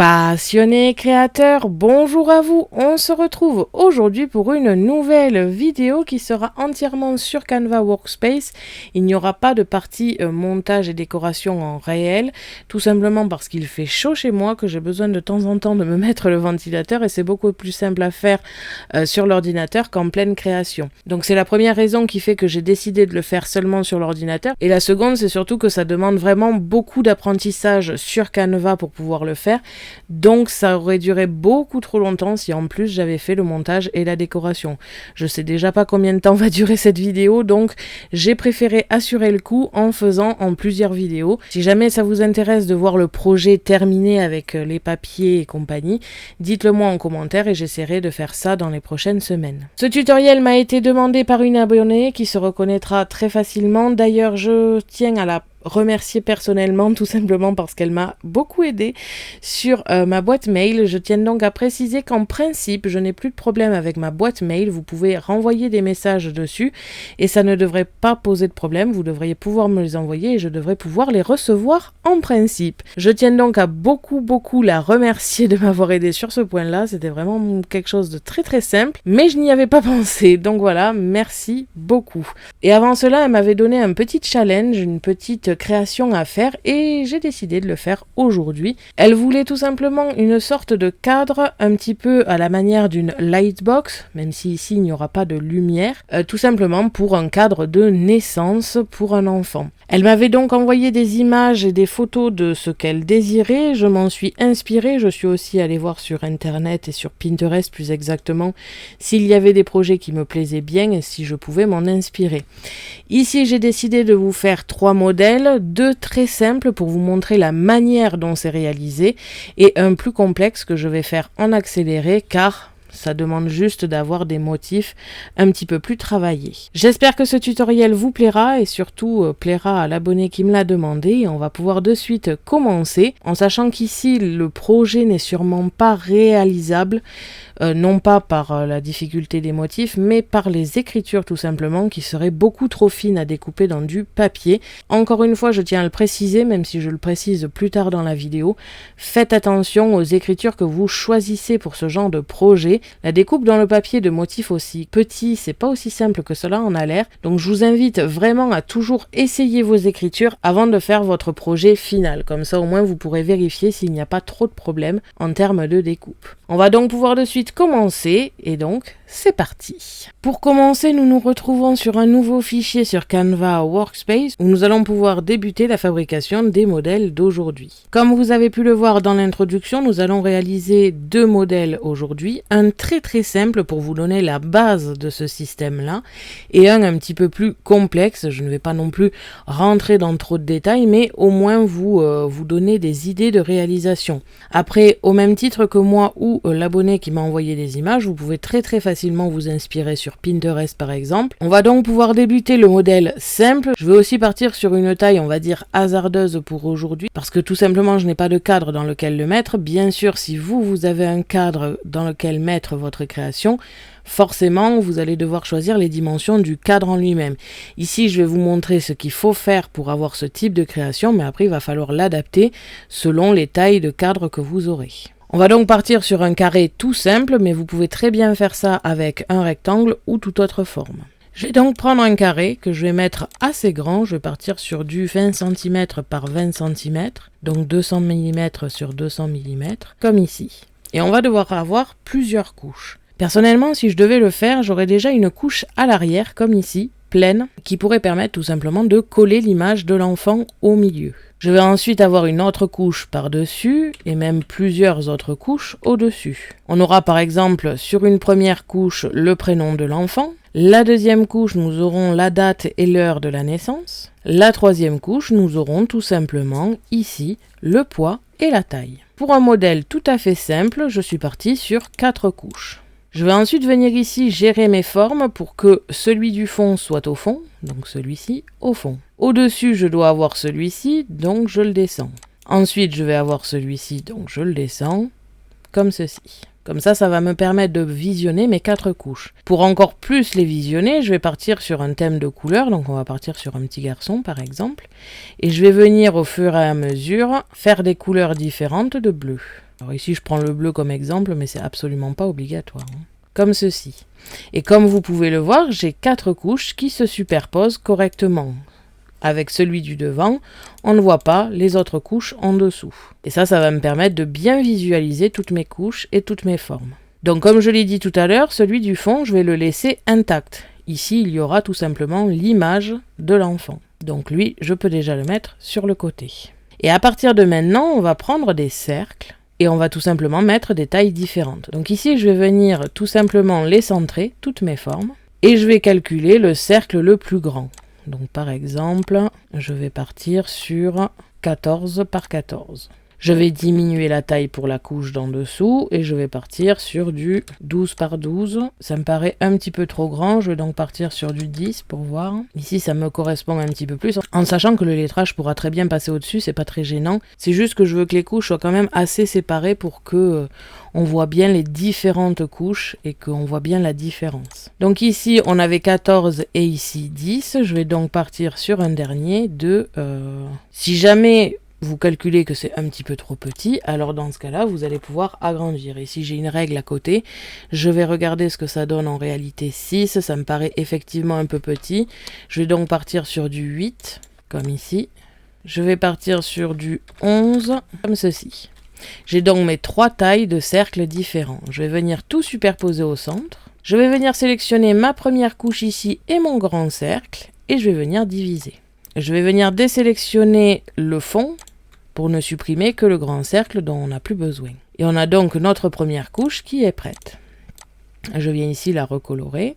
Passionnés créateurs, bonjour à vous, on se retrouve aujourd'hui pour une nouvelle vidéo qui sera entièrement sur Canva Workspace. Il n'y aura pas de partie montage et décoration en réel, tout simplement parce qu'il fait chaud chez moi, que j'ai besoin de temps en temps de me mettre le ventilateur et c'est beaucoup plus simple à faire sur l'ordinateur qu'en pleine création. Donc c'est la première raison qui fait que j'ai décidé de le faire seulement sur l'ordinateur. Et la seconde, c'est surtout que ça demande vraiment beaucoup d'apprentissage sur Canva pour pouvoir le faire. Donc ça aurait duré beaucoup trop longtemps si en plus j'avais fait le montage et la décoration. Je sais déjà pas combien de temps va durer cette vidéo, donc j'ai préféré assurer le coup en faisant en plusieurs vidéos. Si jamais ça vous intéresse de voir le projet terminé avec les papiers et compagnie, dites-le moi en commentaire et j'essaierai de faire ça dans les prochaines semaines. Ce tutoriel m'a été demandé par une abonnée qui se reconnaîtra très facilement. D'ailleurs, je tiens à la remercier personnellement, tout simplement parce qu'elle m'a beaucoup aidé sur ma boîte mail. Je tiens donc à préciser qu'en principe, je n'ai plus de problème avec ma boîte mail. Vous pouvez renvoyer des messages dessus et ça ne devrait pas poser de problème. Vous devriez pouvoir me les envoyer et je devrais pouvoir les recevoir en principe. Je tiens donc à beaucoup la remercier de m'avoir aidé sur ce point-là. C'était vraiment quelque chose de très simple, mais je n'y avais pas pensé. Donc voilà, merci beaucoup. Et avant cela, elle m'avait donné un petit challenge, une petite création à faire et j'ai décidé de le faire aujourd'hui. Elle voulait tout simplement une sorte de cadre un petit peu à la manière d'une lightbox, même si ici il n'y aura pas de lumière, tout simplement pour un cadre de naissance pour un enfant. Elle m'avait donc envoyé des images et des photos de ce qu'elle désirait, je m'en suis inspirée, je suis aussi allée voir sur internet et sur Pinterest plus exactement s'il y avait des projets qui me plaisaient bien et si je pouvais m'en inspirer. Ici j'ai décidé de vous faire 3 modèles, 2 très simples pour vous montrer la manière dont c'est réalisé et un plus complexe que je vais faire en accéléré car ça demande juste d'avoir des motifs un petit peu plus travaillés. J'espère que ce tutoriel vous plaira et surtout plaira à l'abonné qui me l'a demandé. On va pouvoir de suite commencer en sachant qu'ici le projet n'est sûrement pas réalisable, non pas par la difficulté des motifs, mais par les écritures tout simplement qui seraient beaucoup trop fines à découper dans du papier. Encore une fois, je tiens à le préciser, même si je le précise plus tard dans la vidéo, faites attention aux écritures que vous choisissez pour ce genre de projet. La découpe dans le papier de motifs aussi petits, c'est pas aussi simple que cela en a l'air, donc je vous invite vraiment à toujours essayer vos écritures avant de faire votre projet final. Comme ça au moins vous pourrez vérifier s'il n'y a pas trop de problèmes en termes de découpe. On va donc pouvoir de suite commencer et donc c'est parti. Pour commencer, nous nous retrouvons sur un nouveau fichier sur Canva Workspace où nous allons pouvoir débuter la fabrication des modèles d'aujourd'hui. Comme vous avez pu le voir dans l'introduction, nous allons réaliser 2 modèles aujourd'hui, un très simple pour vous donner la base de ce système-là et un petit peu plus complexe. Je ne vais pas non plus rentrer dans trop de détails, mais au moins vous donner des idées de réalisation. Après, au même titre que moi ou l'abonné qui m'a envoyé des images, vous pouvez très facilement vous inspirer sur Pinterest par exemple. On va donc pouvoir débuter le modèle simple. Je vais aussi partir sur une taille, on va dire, hasardeuse pour aujourd'hui, parce que tout simplement je n'ai pas de cadre dans lequel le mettre. Bien sûr, si vous avez un cadre dans lequel mettre votre création, forcément, vous allez devoir choisir les dimensions du cadre en lui-même. Ici, je vais vous montrer ce qu'il faut faire pour avoir ce type de création, mais après, il va falloir l'adapter selon les tailles de cadre que vous aurez. On va donc partir sur un carré tout simple, mais vous pouvez très bien faire ça avec un rectangle ou toute autre forme. Je vais donc prendre un carré que je vais mettre assez grand. Je vais partir sur du 20 cm par 20 cm, donc 200 mm sur 200 mm, comme ici. Et on va devoir avoir plusieurs couches. Personnellement, si je devais le faire, j'aurais déjà une couche à l'arrière, comme ici, pleine, qui pourrait permettre tout simplement de coller l'image de l'enfant au milieu. Je vais ensuite avoir une autre couche par-dessus et même plusieurs autres couches au-dessus. On aura par exemple sur une première couche le prénom de l'enfant. La deuxième couche, nous aurons la date et l'heure de la naissance. La troisième couche, nous aurons tout simplement ici le poids et la taille. Pour un modèle tout à fait simple, je suis partie sur 4 couches. Je vais ensuite venir ici gérer mes formes pour que celui du fond soit au fond, donc celui-ci au fond. Au-dessus, je dois avoir celui-ci, donc je le descends. Ensuite, je vais avoir celui-ci, donc je le descends, comme ceci. Comme ça va me permettre de visionner mes 4 couches. Pour encore plus les visionner, je vais partir sur un thème de couleur, donc on va partir sur un petit garçon par exemple, et je vais venir au fur et à mesure faire des couleurs différentes de bleu. Alors ici, je prends le bleu comme exemple, mais c'est absolument pas obligatoire. Comme ceci. Et comme vous pouvez le voir, j'ai 4 couches qui se superposent correctement. Avec celui du devant, on ne voit pas les autres couches en dessous. Et ça va me permettre de bien visualiser toutes mes couches et toutes mes formes. Donc comme je l'ai dit tout à l'heure, celui du fond, je vais le laisser intact. Ici, il y aura tout simplement l'image de l'enfant. Donc lui, je peux déjà le mettre sur le côté. Et à partir de maintenant, on va prendre des cercles et on va tout simplement mettre des tailles différentes. Donc ici, je vais venir tout simplement les centrer, toutes mes formes, et je vais calculer le cercle le plus grand. Donc par exemple, je vais partir sur 14 par 14. Je vais diminuer la taille pour la couche d'en dessous et je vais partir sur du 12 par 12. Ça me paraît un petit peu trop grand, je vais donc partir sur du 10 pour voir. Ici, ça me correspond un petit peu plus, en sachant que le lettrage pourra très bien passer au-dessus, c'est pas très gênant. C'est juste que je veux que les couches soient quand même assez séparées pour que on voit bien les différentes couches et qu'on voit bien la différence. Donc ici, on avait 14 et ici 10. Je vais donc partir sur un dernier de... Si jamais vous calculez que c'est un petit peu trop petit, alors dans ce cas-là, vous allez pouvoir agrandir. Et si j'ai une règle à côté, je vais regarder ce que ça donne en réalité 6. Ça me paraît effectivement un peu petit. Je vais donc partir sur du 8, comme ici. Je vais partir sur du 11, comme ceci. J'ai donc mes 3 tailles de cercles différents. Je vais venir tout superposer au centre. Je vais venir sélectionner ma première couche ici et mon grand cercle. Et je vais venir diviser. Je vais venir désélectionner le fond pour ne supprimer que le grand cercle dont on n'a plus besoin. Et on a donc notre première couche qui est prête. Je viens ici la recolorer.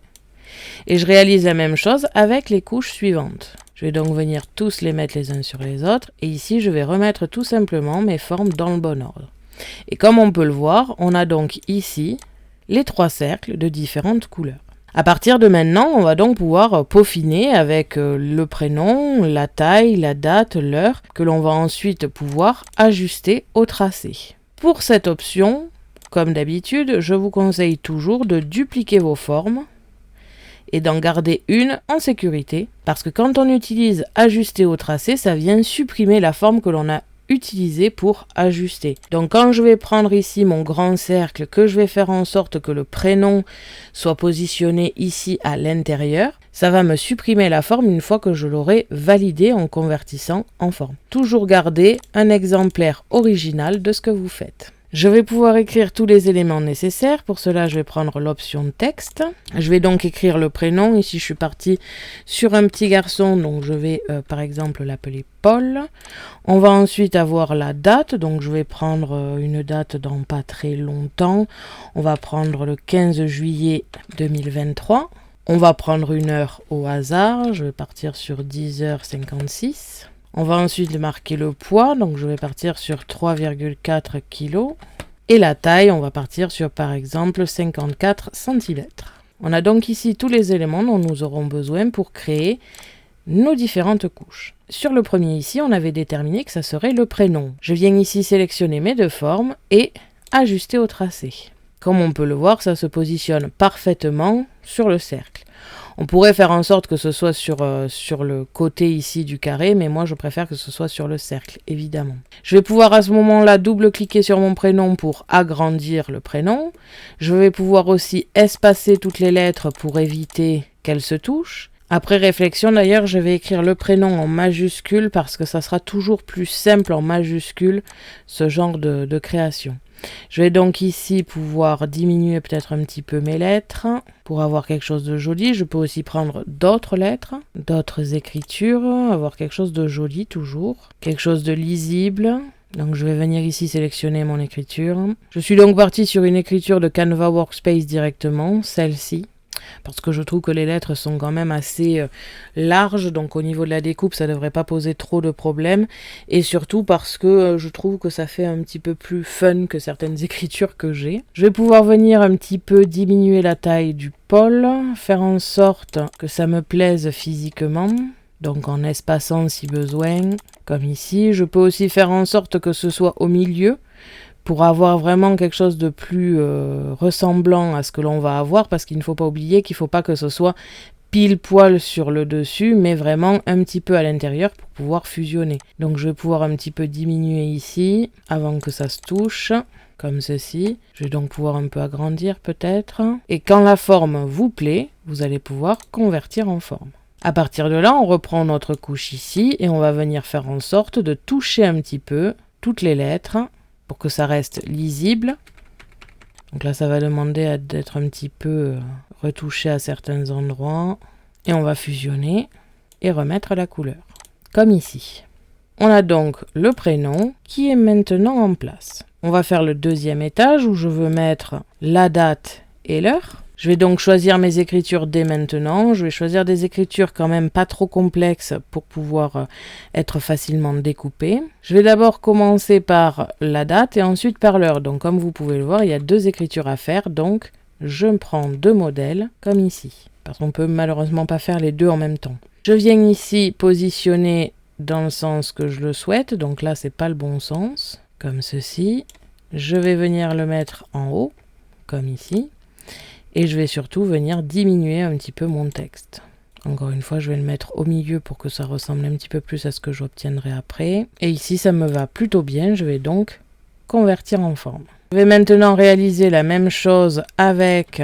Et je réalise la même chose avec les couches suivantes. Je vais donc venir tous les mettre les uns sur les autres. Et ici, je vais remettre tout simplement mes formes dans le bon ordre. Et comme on peut le voir, on a donc ici les 3 cercles de différentes couleurs. À partir de maintenant, on va donc pouvoir peaufiner avec le prénom, la taille, la date, l'heure, que l'on va ensuite pouvoir ajuster au tracé. Pour cette option, comme d'habitude, je vous conseille toujours de dupliquer vos formes et d'en garder une en sécurité, parce que quand on utilise ajuster au tracé, ça vient supprimer la forme que l'on a utilisée pour ajuster. Donc quand je vais prendre ici mon grand cercle, que je vais faire en sorte que le prénom soit positionné ici à l'intérieur, ça va me supprimer la forme une fois que je l'aurai validé en convertissant en forme. Toujours garder un exemplaire original de ce que vous faites. Je vais pouvoir écrire tous les éléments nécessaires. Pour cela, je vais prendre l'option texte. Je vais donc écrire le prénom. Ici, je suis partie sur un petit garçon, donc je vais par exemple l'appeler Paul. On va ensuite avoir la date, donc je vais prendre une date dans pas très longtemps. On va prendre le 15 juillet 2023. On va prendre une heure au hasard. Je vais partir sur 10h56. On va ensuite marquer le poids, donc je vais partir sur 3,4 kg. Et la taille, on va partir sur par exemple 54 cm. On a donc ici tous les éléments dont nous aurons besoin pour créer nos différentes couches. Sur le premier ici, on avait déterminé que ça serait le prénom. Je viens ici sélectionner mes 2 formes et ajuster au tracé. Comme on peut le voir, ça se positionne parfaitement sur le cercle. On pourrait faire en sorte que ce soit sur le côté ici du carré, mais moi je préfère que ce soit sur le cercle, évidemment. Je vais pouvoir à ce moment-là double-cliquer sur mon prénom pour agrandir le prénom. Je vais pouvoir aussi espacer toutes les lettres pour éviter qu'elles se touchent. Après réflexion d'ailleurs, je vais écrire le prénom en majuscule parce que ça sera toujours plus simple en majuscule, ce genre de création. Je vais donc ici pouvoir diminuer peut-être un petit peu mes lettres pour avoir quelque chose de joli. Je peux aussi prendre d'autres lettres, d'autres écritures, avoir quelque chose de joli toujours, quelque chose de lisible. Donc je vais venir ici sélectionner mon écriture. Je suis donc partie sur une écriture de Canva Workspace directement, celle-ci. Parce que je trouve que les lettres sont quand même assez larges, donc au niveau de la découpe, ça ne devrait pas poser trop de problèmes. Et surtout parce que je trouve que ça fait un petit peu plus fun que certaines écritures que j'ai. Je vais pouvoir venir un petit peu diminuer la taille du pôle, faire en sorte que ça me plaise physiquement. Donc en espaçant si besoin, comme ici. Je peux aussi faire en sorte que ce soit au milieu, pour avoir vraiment quelque chose de plus ressemblant à ce que l'on va avoir, parce qu'il ne faut pas oublier qu'il ne faut pas que ce soit pile poil sur le dessus, mais vraiment un petit peu à l'intérieur pour pouvoir fusionner. Donc je vais pouvoir un petit peu diminuer ici avant que ça se touche, comme ceci. Je vais donc pouvoir un peu agrandir peut-être. Et quand la forme vous plaît, vous allez pouvoir convertir en forme. À partir de là, on reprend notre couche ici et on va venir faire en sorte de toucher un petit peu toutes les lettres pour que ça reste lisible. Donc là, ça va demander d'être un petit peu retouché à certains endroits. Et on va fusionner et remettre la couleur, comme ici. On a donc le prénom qui est maintenant en place. On va faire le deuxième étage où je veux mettre la date et l'heure. Je vais donc choisir mes écritures dès maintenant. Je vais choisir des écritures quand même pas trop complexes pour pouvoir être facilement découpées. Je vais d'abord commencer par la date et ensuite par l'heure. Donc comme vous pouvez le voir, il y a 2 écritures à faire. Donc je prends 2 modèles comme ici. Parce qu'on peut malheureusement pas faire les 2 en même temps. Je viens ici positionner dans le sens que je le souhaite. Donc là, c'est pas le bon sens. Comme ceci. Je vais venir le mettre en haut, comme ici. Et je vais surtout venir diminuer un petit peu mon texte. Encore une fois, je vais le mettre au milieu pour que ça ressemble un petit peu plus à ce que j'obtiendrai après. Et ici, ça me va plutôt bien. Je vais donc convertir en forme. Je vais maintenant réaliser la même chose avec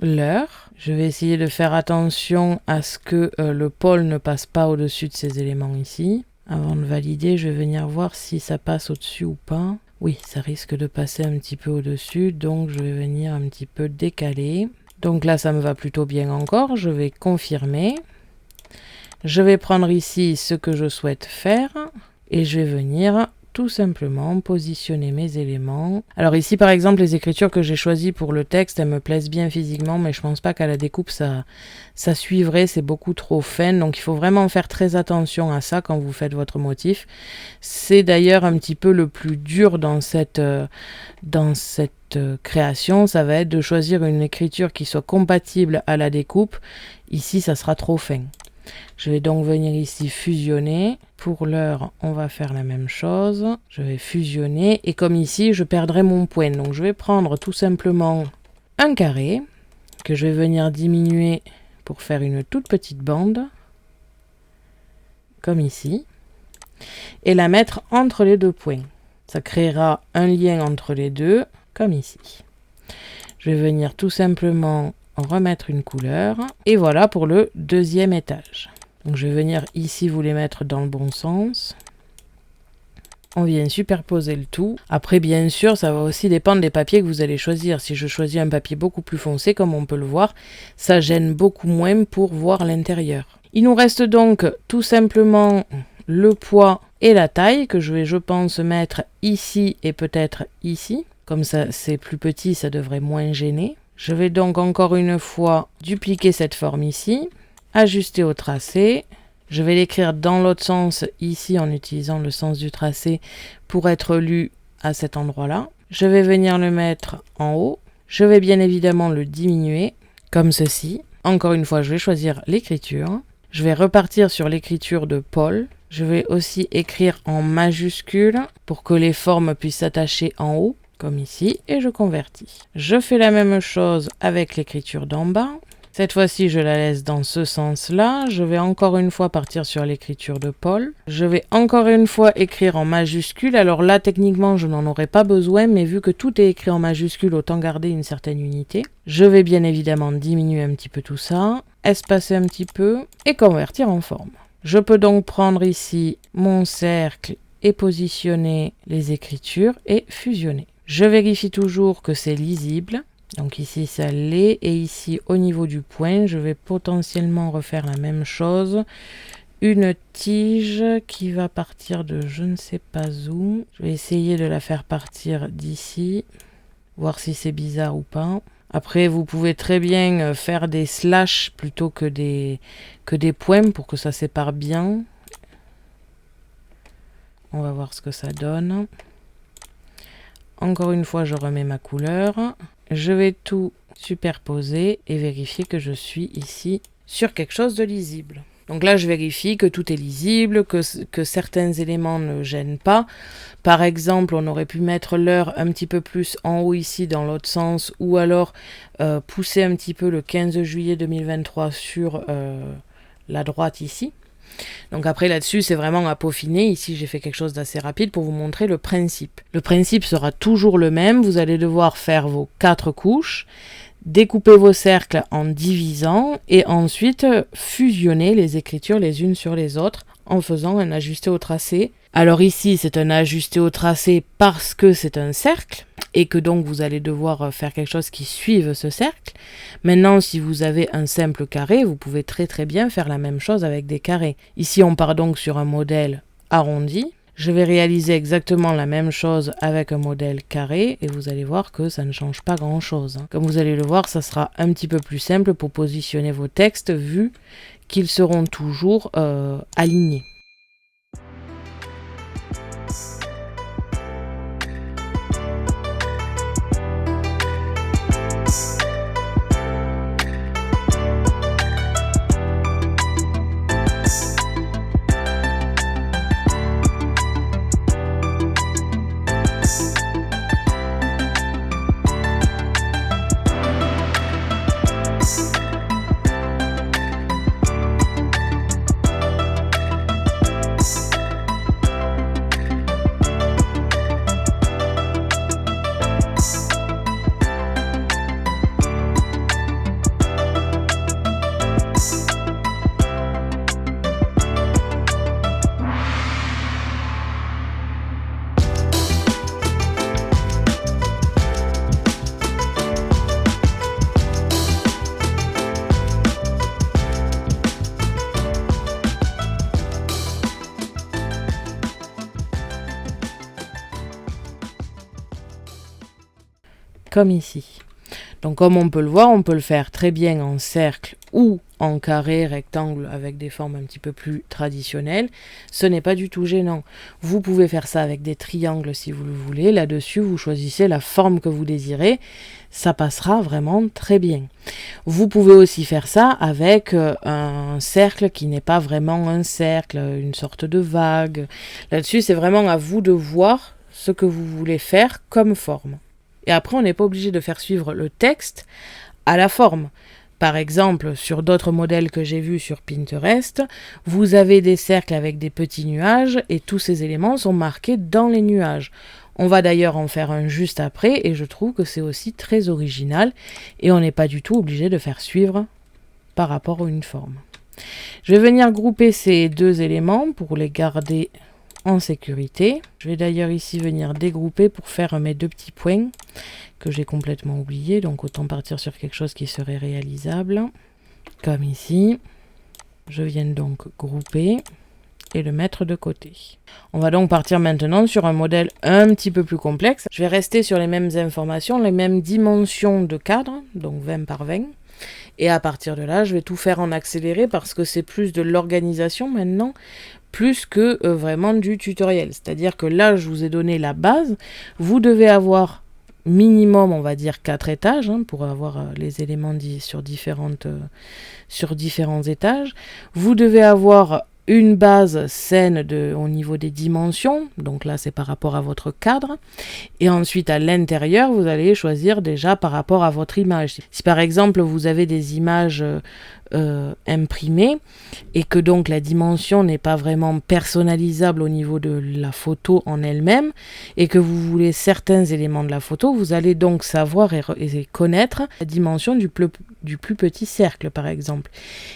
l'heure. Je vais essayer de faire attention à ce que le pôle ne passe pas au-dessus de ces éléments ici. Avant de valider, je vais venir voir si ça passe au-dessus ou pas. Oui, ça risque de passer un petit peu au-dessus, donc je vais venir un petit peu décaler. Donc là, ça me va plutôt bien encore. Je vais confirmer. Je vais prendre ici ce que je souhaite faire et je vais venir tout simplement positionner mes éléments. Alors ici, par exemple, les écritures que j'ai choisies pour le texte, elles me plaisent bien physiquement, mais je pense pas qu'à la découpe, ça suivrait, c'est beaucoup trop fin. Donc il faut vraiment faire très attention à ça quand vous faites votre motif. C'est d'ailleurs un petit peu le plus dur dans cette création, ça va être de choisir une écriture qui soit compatible à la découpe. Ici, ça sera trop fin. Je vais donc venir ici fusionner. Pour l'heure, on va faire la même chose. Je vais fusionner et comme ici, je perdrai mon point. Donc je vais prendre tout simplement un carré que je vais venir diminuer pour faire une toute petite bande, comme ici, et la mettre entre les 2 points. Ça créera un lien entre les deux, comme ici. Je vais venir tout simplement remettre une couleur. Et voilà pour le deuxième étage. Donc je vais venir ici vous les mettre dans le bon sens. On vient superposer le tout. Après, bien sûr, ça va aussi dépendre des papiers que vous allez choisir. Si je choisis un papier beaucoup plus foncé, comme on peut le voir, ça gêne beaucoup moins pour voir l'intérieur. Il nous reste donc tout simplement le poids et la taille que je vais, je pense, mettre ici et peut-être ici. Comme ça, c'est plus petit, ça devrait moins gêner. Je vais donc encore une fois dupliquer cette forme ici, ajuster au tracé. Je vais l'écrire dans l'autre sens ici en utilisant le sens du tracé pour être lu à cet endroit-là. Je vais venir le mettre en haut. Je vais bien évidemment le diminuer comme ceci. Encore une fois, je vais choisir l'écriture. Je vais repartir sur l'écriture de Paul. Je vais aussi écrire en majuscule pour que les formes puissent s'attacher en haut, comme ici, et je convertis. Je fais la même chose avec l'écriture d'en bas. Cette fois-ci, je la laisse dans ce sens-là. Je vais encore une fois partir sur l'écriture de Paul. Je vais encore une fois écrire en majuscule. Alors là, techniquement, je n'en aurais pas besoin, mais vu que tout est écrit en majuscule, autant garder une certaine unité. Je vais bien évidemment diminuer un petit peu tout ça, espacer un petit peu et convertir en forme. Je peux donc prendre ici mon cercle et positionner les écritures et fusionner. Je vérifie toujours que c'est lisible. Donc ici ça l'est et ici au niveau du point je vais potentiellement refaire la même chose, une tige qui va partir de je ne sais pas où. Je vais essayer de la faire partir d'ici, voir si c'est bizarre ou pas. Après vous pouvez très bien faire des slash plutôt que des points pour que ça sépare bien. On va voir ce que ça donne. Encore une fois je remets ma couleur. Je vais tout superposer et vérifier que je suis ici sur quelque chose de lisible. Donc là, je vérifie que tout est lisible, que certains éléments ne gênent pas. Par exemple, on aurait pu mettre l'heure un petit peu plus en haut ici dans l'autre sens, ou alors pousser un petit peu le 15 juillet 2023 sur la droite ici. Donc après là-dessus, c'est vraiment à peaufiner. Ici, j'ai fait quelque chose d'assez rapide pour vous montrer le principe. Le principe sera toujours le même. Vous allez devoir faire vos 4 couches, découper vos cercles en divisant et ensuite fusionner les écritures les unes sur les autres en faisant un ajusté au tracé. Alors ici, c'est un ajusté au tracé parce que c'est un cercle et que donc vous allez devoir faire quelque chose qui suive ce cercle. Maintenant, si vous avez un simple carré, vous pouvez très très bien faire la même chose avec des carrés. Ici, on part donc sur un modèle arrondi. Je vais réaliser exactement la même chose avec un modèle carré et vous allez voir que ça ne change pas grand chose. Comme vous allez le voir, ça sera un petit peu plus simple pour positionner vos textes vu qu'ils seront toujours alignés. Comme ici. Donc comme on peut le voir, on peut le faire très bien en cercle ou en carré, rectangle avec des formes un petit peu plus traditionnelles. Ce n'est pas du tout gênant. Vous pouvez faire ça avec des triangles si vous le voulez. Là-dessus, vous choisissez la forme que vous désirez. Ça passera vraiment très bien. Vous pouvez aussi faire ça avec un cercle qui n'est pas vraiment un cercle, une sorte de vague. Là-dessus, c'est vraiment à vous de voir ce que vous voulez faire comme forme. Et après, on n'est pas obligé de faire suivre le texte à la forme. Par exemple, sur d'autres modèles que j'ai vus sur Pinterest, vous avez des cercles avec des petits nuages et tous ces éléments sont marqués dans les nuages. On va d'ailleurs en faire un juste après et je trouve que c'est aussi très original et on n'est pas du tout obligé de faire suivre par rapport à une forme. Je vais venir grouper ces deux éléments pour les garder en sécurité. Je vais d'ailleurs ici venir dégrouper pour faire mes deux petits points que j'ai complètement oubliés, donc autant partir sur quelque chose qui serait réalisable, comme ici. Je viens donc grouper et le mettre de côté. On va donc partir maintenant sur un modèle un petit peu plus complexe. Je vais rester sur les mêmes informations, les mêmes dimensions de cadre, donc 20 par 20. Et à partir de là, je vais tout faire en accéléré parce que c'est plus de l'organisation maintenant, plus que vraiment du tutoriel. C'est-à-dire que là, je vous ai donné la base. Vous devez avoir minimum, on va dire, 4 étages pour avoir les éléments sur différents étages. Vous devez avoir une base saine au niveau des dimensions, donc là c'est par rapport à votre cadre, et ensuite à l'intérieur vous allez choisir déjà par rapport à votre image. Si par exemple vous avez des images imprimées et que donc la dimension n'est pas vraiment personnalisable au niveau de la photo en elle-même et que vous voulez certains éléments de la photo, vous allez donc savoir et connaître la dimension du plus petit cercle par exemple.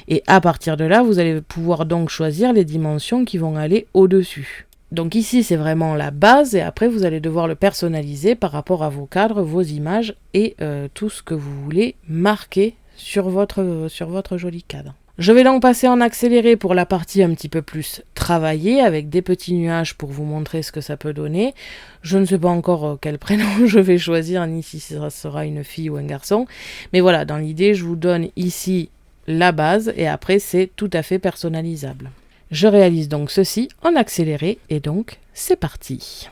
Et à partir de là, vous allez pouvoir donc choisir les dimensions qui vont aller au-dessus. Donc ici, c'est vraiment la base et après, vous allez devoir le personnaliser par rapport à vos cadres, vos images et tout ce que vous voulez marquer sur votre joli cadre. Je vais donc passer en accéléré pour la partie un petit peu plus travaillée avec des petits nuages pour vous montrer ce que ça peut donner. Je ne sais pas encore quel prénom je vais choisir, ni si ça sera une fille ou un garçon. Mais voilà, dans l'idée, je vous donne ici la base et après, c'est tout à fait personnalisable. Je réalise donc ceci en accéléré et donc c'est parti.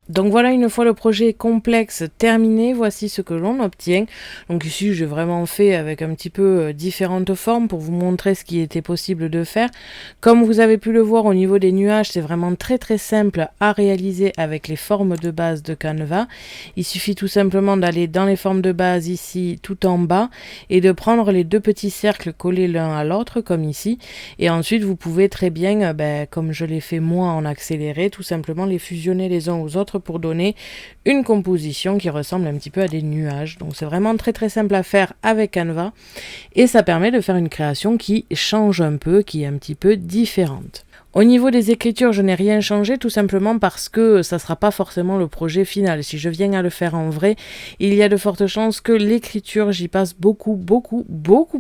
Donc voilà, une fois le projet complexe terminé, voici ce que l'on obtient. Donc ici, j'ai vraiment fait avec un petit peu différentes formes pour vous montrer ce qui était possible de faire. Comme vous avez pu le voir au niveau des nuages, c'est vraiment très très simple à réaliser avec les formes de base de Canva. Il suffit tout simplement d'aller dans les formes de base ici, tout en bas, et de prendre les deux petits cercles collés l'un à l'autre, comme ici. Et ensuite, vous pouvez très bien, comme je l'ai fait moi en accéléré, tout simplement les fusionner les uns aux autres pour donner une composition qui ressemble un petit peu à des nuages. Donc c'est vraiment très très simple à faire avec Canva et ça permet de faire une création qui change un peu, qui est un petit peu différente. Au niveau des écritures, je n'ai rien changé tout simplement parce que ça ne sera pas forcément le projet final. Si je viens à le faire en vrai, il y a de fortes chances que l'écriture, j'y passe beaucoup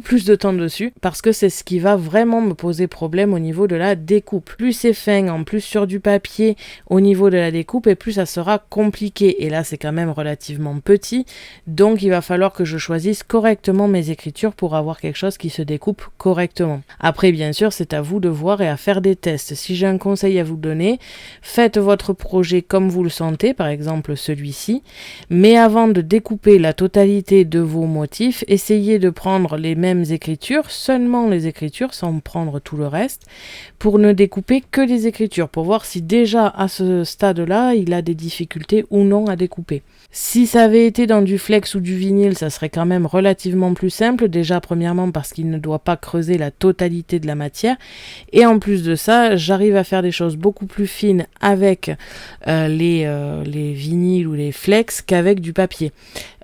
plus de temps dessus parce que c'est ce qui va vraiment me poser problème au niveau de la découpe. Plus c'est fin, en plus sur du papier au niveau de la découpe et plus ça sera compliqué. Et là, c'est quand même relativement petit, donc il va falloir que je choisisse correctement mes écritures pour avoir quelque chose qui se découpe correctement. Après, bien sûr, c'est à vous de voir et à faire des tests. Si j'ai un conseil à vous donner, faites votre projet comme vous le sentez, par exemple celui-ci, mais avant de découper la totalité de vos motifs, essayez de prendre les mêmes écritures, seulement les écritures, sans prendre tout le reste, pour ne découper que les écritures, pour voir si déjà à ce stade-là, il a des difficultés ou non à découper. Si ça avait été dans du flex ou du vinyle, ça serait quand même relativement plus simple, déjà premièrement parce qu'il ne doit pas creuser la totalité de la matière, et en plus de ça, j'arrive à faire des choses beaucoup plus fines avec les vinyles ou les flex qu'avec du papier.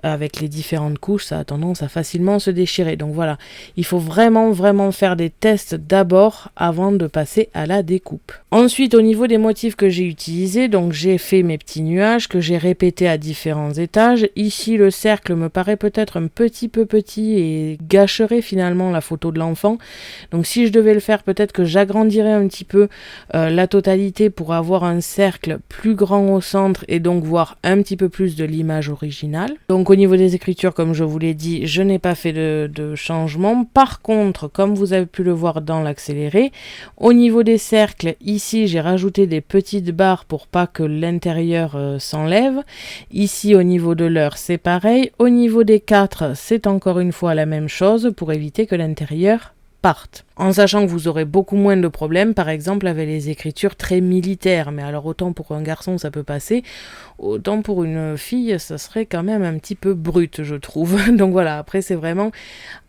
Avec les différentes couches, ça a tendance à facilement se déchirer. Donc voilà, il faut vraiment faire des tests d'abord avant de passer à la découpe. Ensuite, au niveau des motifs que j'ai utilisés, donc j'ai fait mes petits nuages que j'ai répétés à différents étages. Ici, le cercle me paraît peut-être un petit peu petit et gâcherait finalement la photo de l'enfant. Donc si je devais le faire, peut-être que j'agrandirais un petit peu la totalité pour avoir un cercle plus grand au centre et donc voir un petit peu plus de l'image originale. Donc au niveau des écritures, comme je vous l'ai dit, je n'ai pas fait de changement. Par contre, comme vous avez pu le voir dans l'accéléré, au niveau des cercles, ici j'ai rajouté des petites barres pour pas que l'intérieur s'enlève. Ici au niveau de l'heure, c'est pareil. Au niveau des 4, c'est encore une fois la même chose pour éviter que l'intérieur parte. En sachant que vous aurez beaucoup moins de problèmes, par exemple avec les écritures très militaires. Mais alors autant pour un garçon ça peut passer, autant pour une fille ça serait quand même un petit peu brut, je trouve. Donc voilà, après c'est vraiment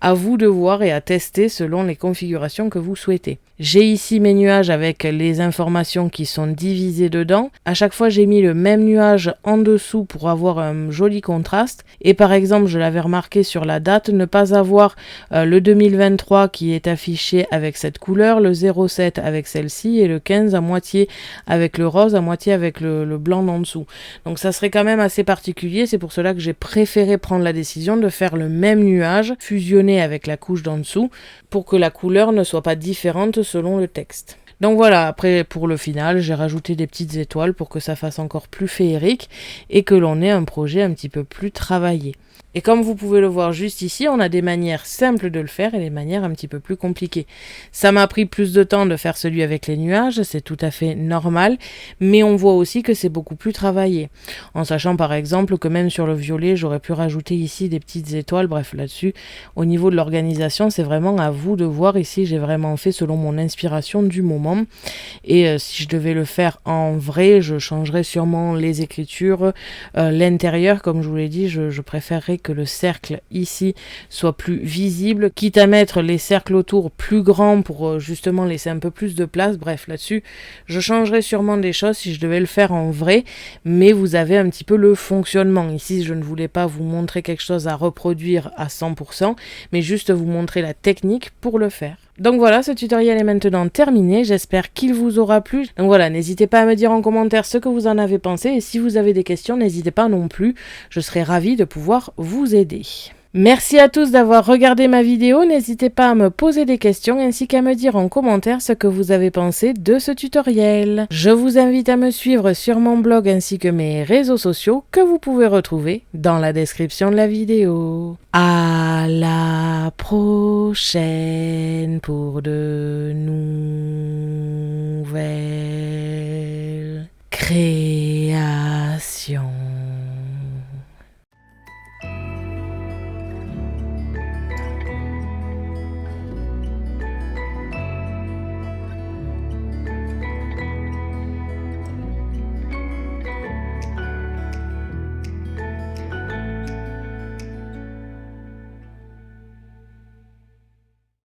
à vous de voir et à tester selon les configurations que vous souhaitez. J'ai ici mes nuages avec les informations qui sont divisées dedans. À chaque fois j'ai mis le même nuage en dessous pour avoir un joli contraste. Et par exemple, je l'avais remarqué sur la date, ne pas avoir le 2023 qui est affiché avec cette couleur, le 07 avec celle-ci et le 15 à moitié avec le rose, à moitié avec le blanc en dessous. Donc ça serait quand même assez particulier, c'est pour cela que j'ai préféré prendre la décision de faire le même nuage fusionné avec la couche d'en dessous pour que la couleur ne soit pas différente selon le texte. Donc voilà, après pour le final, j'ai rajouté des petites étoiles pour que ça fasse encore plus féerique et que l'on ait un projet un petit peu plus travaillé. Et comme vous pouvez le voir juste ici, on a des manières simples de le faire et des manières un petit peu plus compliquées. Ça m'a pris plus de temps de faire celui avec les nuages, c'est tout à fait normal, mais on voit aussi que c'est beaucoup plus travaillé. En sachant par exemple que même sur le violet, j'aurais pu rajouter ici des petites étoiles, bref là-dessus, au niveau de l'organisation, c'est vraiment à vous de voir. Ici, j'ai vraiment fait selon mon inspiration du moment. Et si je devais le faire en vrai, je changerais sûrement les écritures, l'intérieur, comme je vous l'ai dit, je préférerais que le cercle ici soit plus visible, quitte à mettre les cercles autour plus grands pour justement laisser un peu plus de place. Bref, là-dessus, je changerais sûrement des choses si je devais le faire en vrai, mais vous avez un petit peu le fonctionnement. Ici, je ne voulais pas vous montrer quelque chose à reproduire à 100%, mais juste vous montrer la technique pour le faire. Donc voilà, ce tutoriel est maintenant terminé, j'espère qu'il vous aura plu. Donc voilà, n'hésitez pas à me dire en commentaire ce que vous en avez pensé et si vous avez des questions, n'hésitez pas non plus, je serai ravie de pouvoir vous aider. Merci à tous d'avoir regardé ma vidéo, n'hésitez pas à me poser des questions ainsi qu'à me dire en commentaire ce que vous avez pensé de ce tutoriel. Je vous invite à me suivre sur mon blog ainsi que mes réseaux sociaux que vous pouvez retrouver dans la description de la vidéo. À la prochaine pour de nouvelles créations.